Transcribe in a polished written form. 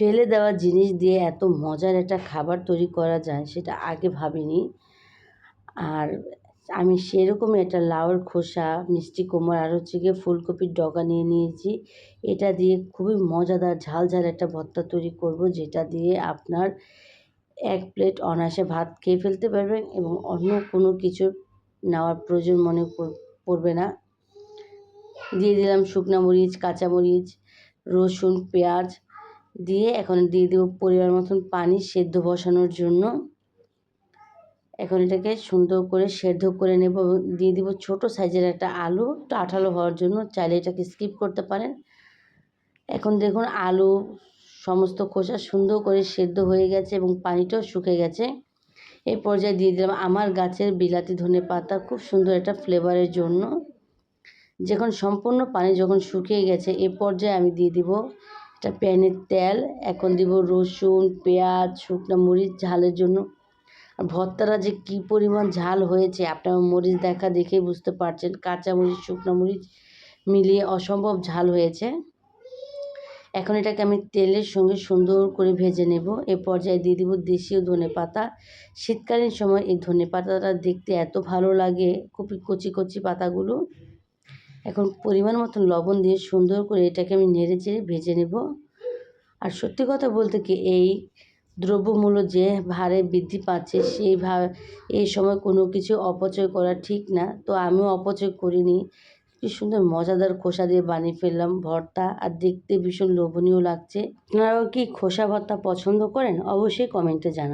ফেলে দেওয়া জিনিস দিয়ে এত মজার একটা খাবার তৈরি করা যায় সেটা আগে ভাবিনি। আর আমি সেরকমই একটা লাউয়ের খোসা, মিষ্টি কুমড়া আর হচ্ছে গিয়ে ফুলকপির ডগা নিয়ে নিয়েছি। এটা দিয়ে খুবই মজাদার ঝাল ঝাল একটা ভর্তা তৈরি করব, যেটা দিয়ে আপনার 1 প্লেট অনায়াসে ভাত খেয়ে ফেলতে পারবেন এবং অন্য কোনো কিছু নেওয়ার প্রয়োজন মনে পড়বে না। দিয়ে দিলাম শুকনো মরিচ, কাঁচামরিচ, রসুন, পেঁয়াজ দিয়ে এখন দিয়ে দেবো পরিমাণ মতন পানি সেদ্ধ বসানোর জন্য। এখন এটাকে সুন্দর করে সেদ্ধ করে নেব এবং দিয়ে দিব ছোটো সাইজের একটা আলু, একটু আঠালো হওয়ার জন্য। চাইলে এটাকে স্কিপ করতে পারেন। এখন দেখুন আলু সমস্ত খোসা সুন্দর করে সেদ্ধ হয়ে গেছে এবং পানিটাও শুকিয়ে গেছে। এই পর্যায়ে দিয়ে দিলাম আমার গাছের বিলাতি ধনেপাতা, খুব সুন্দর একটা ফ্লেভারের জন্য। যখন সম্পূর্ণ পানি যখন শুকিয়ে গেছে এ পর্যায়ে আমি দিয়ে দিব একটা প্যানের তেল। এখন দিব রসুন, পেঁয়াজ, শুকনো মরিচ ঝালের জন্য। আর ভর্তাটা যে কী পরিমাণ ঝাল হয়েছে আপনারা মরিচ দেখেই বুঝতে পারছেন। কাঁচা মরিচ, শুকনো মরিচ মিলিয়ে অসম্ভব ঝাল হয়েছে। এখন এটাকে আমি তেলের সঙ্গে সুন্দর করে ভেজে নেব। এ পর্যায়ে দিয়ে দিব দেশীয় ধনেপাতা। শীতকালীন সময় এই ধনেপাতাটা দেখতে এত ভালো লাগে, খুবই কচি কচি পাতাগুলো। এখন পরিমাণ মতন লবণ দিয়ে সুন্দর করে এটাকে আমি নেড়েচেড়ে ভেজে নেব। আর সত্যি কথা বলতে কি, এই দ্রব্যমূল্য যে হারে বৃদ্ধি পাচ্ছে এই সময় কোনো কিছু অপচয় করা ঠিক না। তো আমিও অপচয় করিনি। কি সুন্দর মজাদার খোসা দিয়ে বানিয়ে ফেললাম ভর্তা, আর দেখতে ভীষণ লোভনীয় লাগছে। আপনারাও কি খোসা ভর্তা পছন্দ করেন? অবশ্যই কমেন্টে জানান।